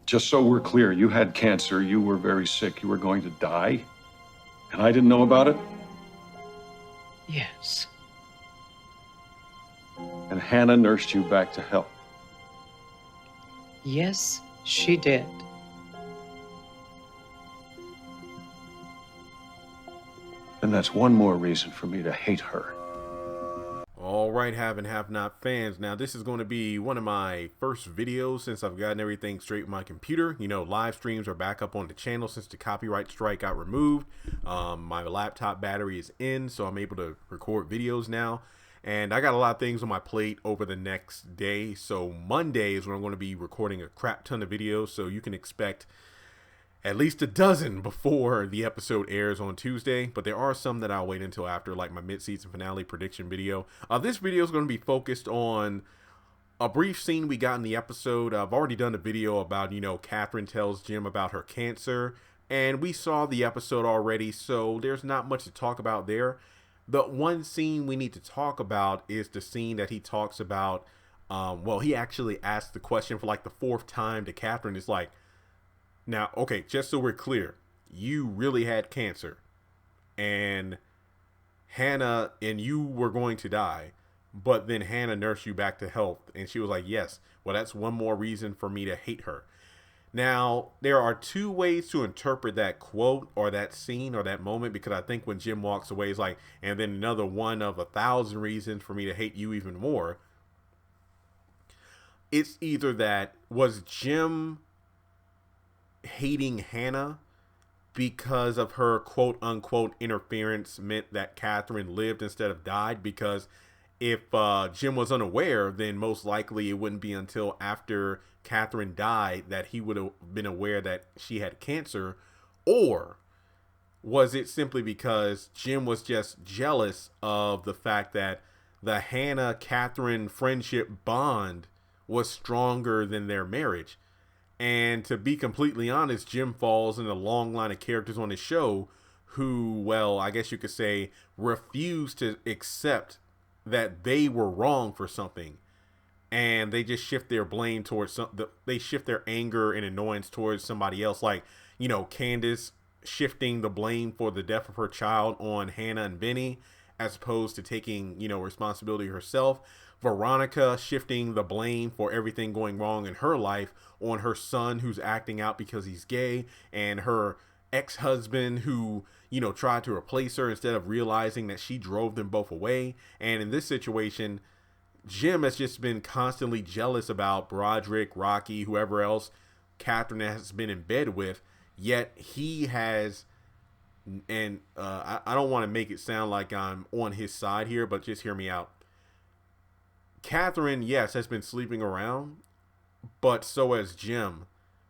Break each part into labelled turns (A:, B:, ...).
A: Just so we're clear, you had cancer, you were very sick, you were going to die, and I didn't know about it?
B: Yes.
A: And Hanna nursed you back to health.
B: Yes, she did.
A: And that's one more reason for me to hate her.
C: All right, have and have not fans. Now, this is going to be one of my first videos since I've gotten everything straight with my computer. You know, live streams are back up on the channel since the copyright strike got removed. My laptop battery is in, so I'm able to record videos now. And I got a lot of things on my plate over the next day. So Monday is when I'm going to be recording a crap ton of videos. So you can expect at least a dozen before the episode airs on Tuesday, but there are some that I'll wait until after, like my mid-season finale prediction video. This video is going to be focused on a brief scene we got in the episode. I've already done a video about, you know, Katheryn tells Jim about her cancer, and we saw the episode already, so there's not much to talk about there. The one scene we need to talk about is the scene that he talks about. Well, he actually asked the question for like the fourth time to Katheryn. It's like, now, okay, just so we're clear, you really had cancer and Hanna and you were going to die, but then Hanna nursed you back to health. And she was like, yes, well, that's one more reason for me to hate her. Now, there are two ways to interpret that quote or that scene or that moment, because I think when Jim walks away, it's like, and then another one of 1,000 reasons for me to hate you even more. It's either that was Jim hating Hanna because of her quote unquote interference meant that Katheryn lived instead of died, because if Jim was unaware, then most likely it wouldn't be until after Katheryn died that he would have been aware that she had cancer. Or was it simply because Jim was just jealous of the fact that the Hanna-Katheryn friendship bond was stronger than their marriage? And to be completely honest, Jim falls in a long line of characters on the show who, well, I guess you could say, refuse to accept that they were wrong for something. And they just shift their blame towards they shift their anger and annoyance towards somebody else. Like, you know, Candace shifting the blame for the death of her child on Hanna and Benny, as opposed to taking, you know, responsibility herself. Veronica shifting the blame for everything going wrong in her life on her son who's acting out because he's gay, and her ex-husband who, you know, tried to replace her instead of realizing that she drove them both away. And in this situation, Jim has just been constantly jealous about Broderick, Rocky, whoever else Katheryn has been in bed with, yet he has, and I don't want to make it sound like I'm on his side here, but just hear me out. Katheryn, yes, has been sleeping around, but so has Jim.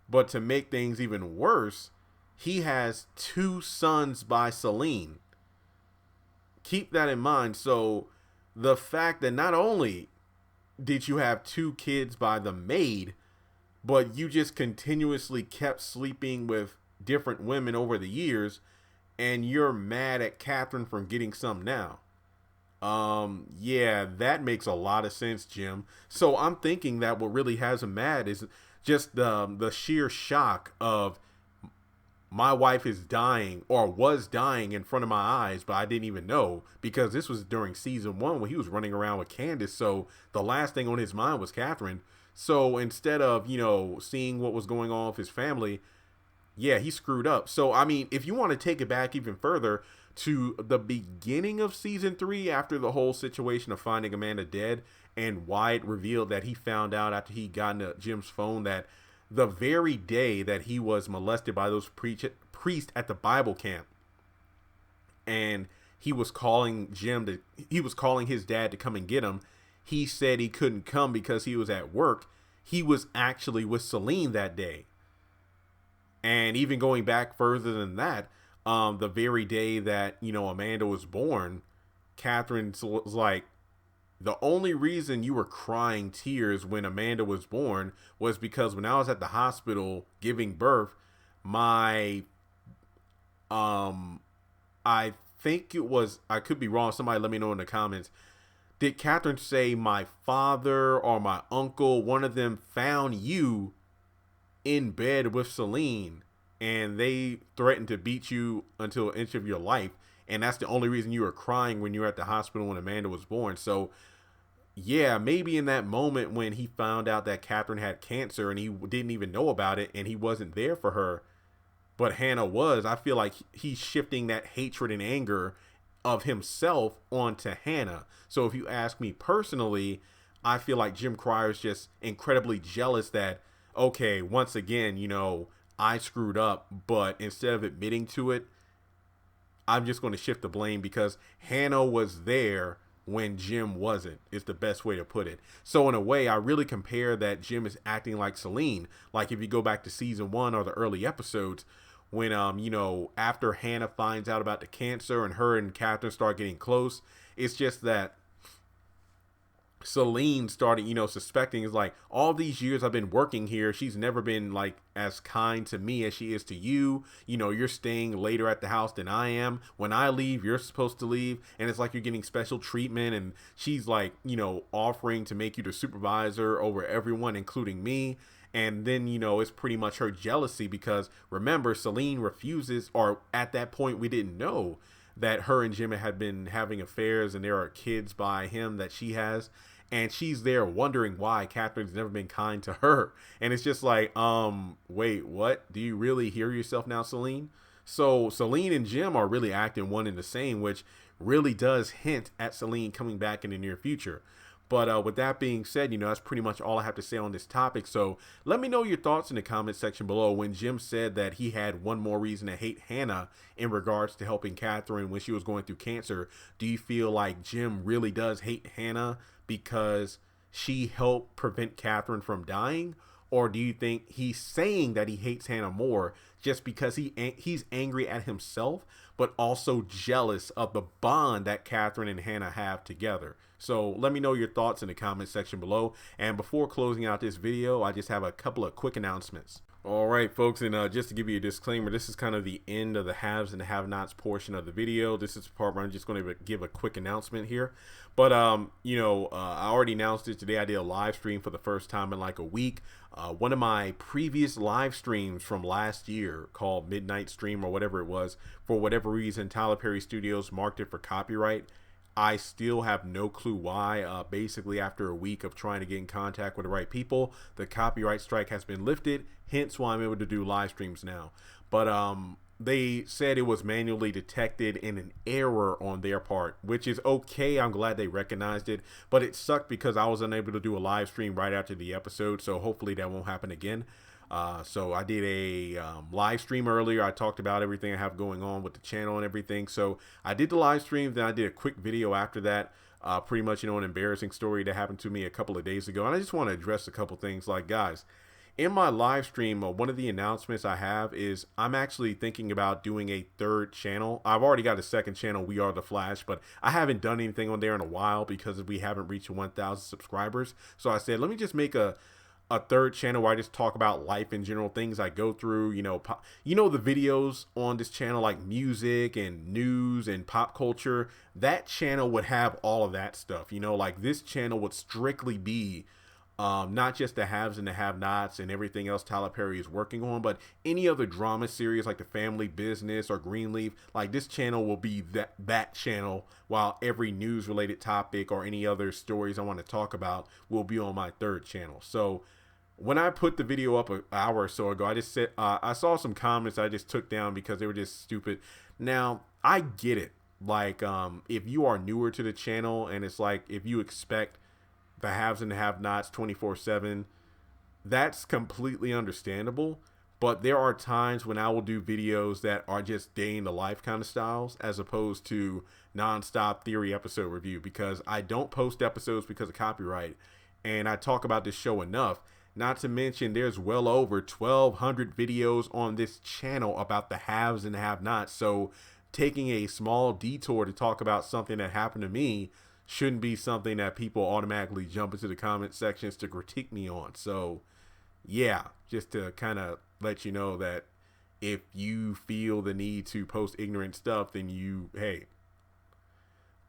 C: But to make things even worse, he has 2 sons by Celine. Keep that in mind. So the fact that not only did you have 2 kids by the maid, but you just continuously kept sleeping with different women over the years, and you're mad at Katheryn for getting some now. Yeah, that makes a lot of sense, Jim. So I'm thinking that what really has him mad is just the sheer shock of, my wife is dying, or was dying in front of my eyes, but I didn't even know, because this was during season 1 when he was running around with Candace. So the last thing on his mind was Katheryn. So instead of, you know, seeing what was going on with his family, yeah, he screwed up. So, I mean, if you want to take it back even further to the beginning of season 3, after the whole situation of finding Amanda dead, and Wyatt revealed that he found out after he got into Jim's phone that the very day that he was molested by those priests at the Bible camp, and he was calling his dad to come and get him, he said he couldn't come because he was at work. He was actually with Celine that day. And even going back further than that, the very day that, you know, Amanda was born, Katheryn was like, the only reason you were crying tears when Amanda was born was because when I was at the hospital giving birth, I think it was, I could be wrong, somebody let me know in the comments, did Katheryn say my father or my uncle, one of them found you in bed with Celine and they threaten to beat you until an inch of your life, and that's the only reason you were crying when you were at the hospital when Amanda was born. So yeah, maybe in that moment when he found out that Katheryn had cancer and he didn't even know about it and he wasn't there for her, but Hanna was, I feel like he's shifting that hatred and anger of himself onto Hanna. So if you ask me personally, I feel like Jim Cryer's just incredibly jealous that, okay, once again, you know, I screwed up, but instead of admitting to it, I'm just going to shift the blame because Hanna was there when Jim wasn't, is the best way to put it. So in a way, I really compare that Jim is acting like Celine. Like if you go back to season 1 or the early episodes, when you know, after Hanna finds out about the cancer and her and Katheryn start getting close, it's just that Celine started, you know, suspecting, is like, all these years I've been working here, she's never been like as kind to me as she is to you. You know, you're staying later at the house than I am. When I leave, you're supposed to leave, and it's like you're getting special treatment. And she's like, you know, offering to make you the supervisor over everyone, including me. And then, you know, it's pretty much her jealousy because remember, Celine refuses, or at that point we didn't know that her and Jim had been having affairs and there are kids by him that she has. And she's there wondering why Katheryn's never been kind to her. And it's just like, wait, what? Do you really hear yourself now, Celine? So Celine and Jim are really acting one and the same, which really does hint at Celine coming back in the near future. But with that being said, you know, that's pretty much all I have to say on this topic. So let me know your thoughts in the comment section below. When Jim said that he had one more reason to hate Hanna in regards to helping Katheryn when she was going through cancer, do you feel like Jim really does hate Hanna because she helped prevent Katheryn from dying? Or do you think he's saying that he hates Hanna more just because he's angry at himself, but also jealous of the bond that Katheryn and Hanna have together? So let me know your thoughts in the comment section below. And before closing out this video, I just have a couple of quick announcements. All right, folks, and just to give you a disclaimer, this is kind of the end of the haves and the have-nots portion of the video. This is the part where I'm just going to give a quick announcement here. But, you know, I already announced it today. I did a live stream for the first time in like a week. One of my previous live streams from last year called Midnight Stream or whatever it was, for whatever reason, Tyler Perry Studios marked it for copyright. I still have no clue why. Basically, after a week of trying to get in contact with the right people, the copyright strike has been lifted, hence why I'm able to do live streams now. But they said it was manually detected in an error on their part, which is okay. I'm glad they recognized it, but it sucked because I was unable to do a live stream right after the episode, so hopefully that won't happen again. So I did a live stream earlier. I talked about everything I have going on with the channel and everything. So I did the live stream, then I did a quick video after that. Pretty much, you know, an embarrassing story that happened to me a couple of days ago. And I just want to address a couple things. Like, guys, in my live stream, one of the announcements I have is I'm actually thinking about doing a third channel. I've already got a second channel, We Are The Flash, but I haven't done anything on there in a while because we haven't reached 1,000 subscribers. So I said, let me just make a third channel where I just talk about life in general, things I go through, you know, the videos on this channel, like music and news and pop culture. That channel would have all of that stuff, you know, like this channel would strictly be not just the haves and the have-nots and everything else Tyler Perry is working on, but any other drama series like The Family Business or Greenleaf. Like, this channel will be that channel, while every news related topic or any other stories I want to talk about will be on my third channel. So when I put the video up an hour or so ago, I just said, I saw some comments I just took down because they were just stupid. Now, I get it. Like, if you are newer to the channel and it's like, if you expect the haves and the have-nots 24/7, that's completely understandable. But there are times when I will do videos that are just day in the life kind of styles, as opposed to non-stop theory episode review, because I don't post episodes because of copyright. And I talk about this show enough. Not to mention, there's well over 1,200 videos on this channel about the haves and have-nots. So taking a small detour to talk about something that happened to me shouldn't be something that people automatically jump into the comment sections to critique me on. So yeah, just to kind of let you know that if you feel the need to post ignorant stuff, then hey.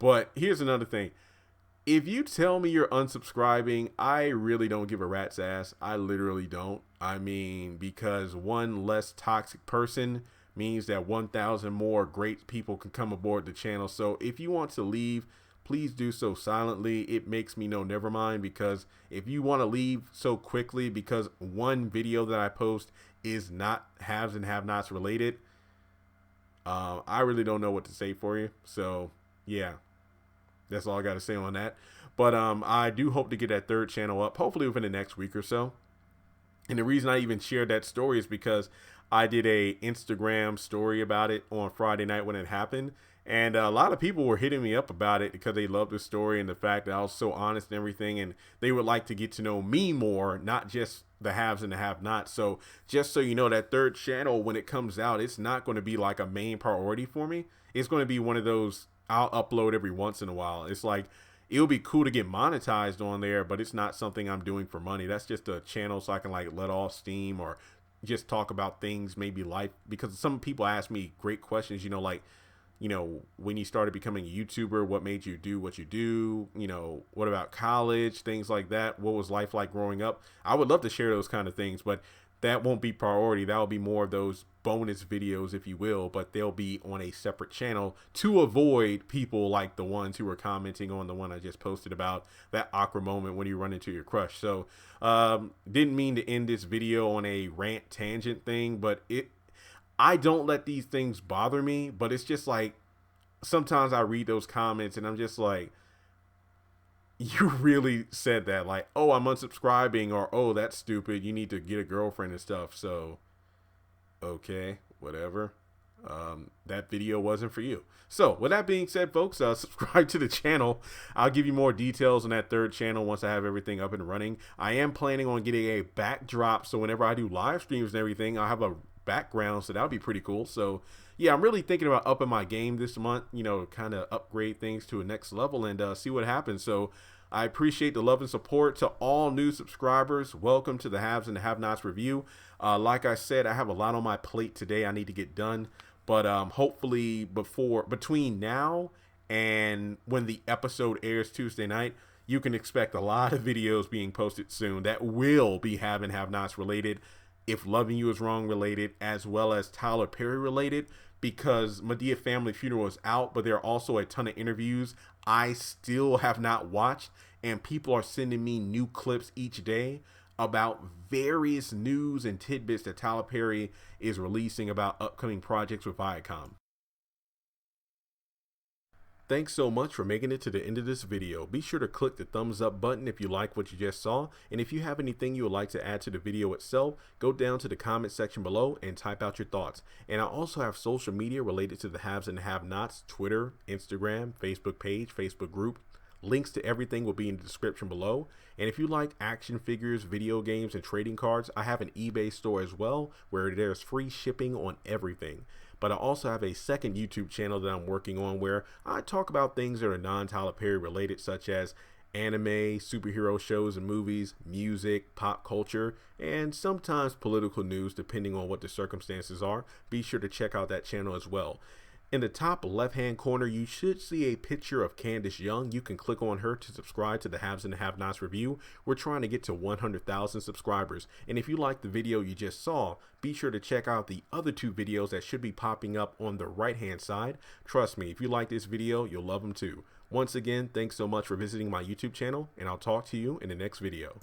C: But here's another thing. if you tell me you're unsubscribing, I really don't give a rat's ass. I literally don't. I mean, because one less toxic person means that 1,000 more great people can come aboard the channel. So if you want to leave, please do so silently. It makes me know never mind, because if you want to leave so quickly because one video that I post is not haves and have-nots related, I really don't know what to say for you. So yeah, that's all I got to say on that. But I do hope to get that third channel up, hopefully within the next week or so. And the reason I even shared that story is because I did a Instagram story about it on Friday night when it happened. And a lot of people were hitting me up about it because they loved the story and the fact that I was so honest and everything. And they would like to get to know me more, not just the haves and the have-nots. So just so you know, that third channel, when it comes out, it's not going to be like a main priority for me. It's going to be one of those I'll upload every once in a while. It's like, it'll be cool to get monetized on there, but it's not something I'm doing for money. That's just a channel so I can like let off steam or just talk about things, maybe life, because some people ask me great questions, you know, like, you know, when you started becoming a YouTuber, what made you do what you do? You know, what about college? Things like that. What was life like growing up? I would love to share those kind of things, but that won't be priority. That will be more of those bonus videos, if you will, but they'll be on a separate channel to avoid people like the ones who were commenting on the one I just posted about that awkward moment when you run into your crush. So didn't mean to end this video on a rant tangent thing, but I don't let these things bother me, but it's just like, sometimes I read those comments and I'm just like, you really said that, like, oh, I'm unsubscribing, or oh, that's stupid, you need to get a girlfriend and stuff. So okay, whatever. That video wasn't for you. So with that being said, folks, subscribe to the channel. I'll give you more details on that third channel once I have everything up and running. I am planning on getting a backdrop, so whenever I do live streams and everything, I'll have a background, so that'll be pretty cool. So yeah, I'm really thinking about upping my game this month, you know, kind of upgrade things to a next level and see what happens. So I appreciate the love and support. To all new subscribers, welcome to the Haves and the Have-Nots review. Like I said, I have a lot on my plate today I need to get done, but hopefully between now and when the episode airs Tuesday night, you can expect a lot of videos being posted soon that will be Have and Have-Nots related, If Loving You Is Wrong related, as well as Tyler Perry related, because Madea Family Funeral is out, but there are also a ton of interviews I still have not watched, and people are sending me new clips each day about various news and tidbits that Tyler Perry is releasing about upcoming projects with Viacom. Thanks so much for making it to the end of this video. Be sure to click the thumbs up button if you like what you just saw. And if you have anything you would like to add to the video itself, go down to the comment section below and type out your thoughts. And I also have social media related to the haves and have-nots: Twitter, Instagram, Facebook page, Facebook group. Links to everything will be in the description below. And if you like action figures, video games, and trading cards, I have an eBay store as well, where there's free shipping on everything. But I also have a second YouTube channel that I'm working on where I talk about things that are non-Tyler Perry related, such as anime, superhero shows and movies, music, pop culture, and sometimes political news, depending on what the circumstances are. Be sure to check out that channel as well. In the top left-hand corner, you should see a picture of Candace Young. You can click on her to subscribe to the Haves and the Have-Nots review. We're trying to get to 100,000 subscribers. And if you like the video you just saw, be sure to check out the other two videos that should be popping up on the right-hand side. Trust me, if you like this video, you'll love them too. Once again, thanks so much for visiting my YouTube channel, and I'll talk to you in the next video.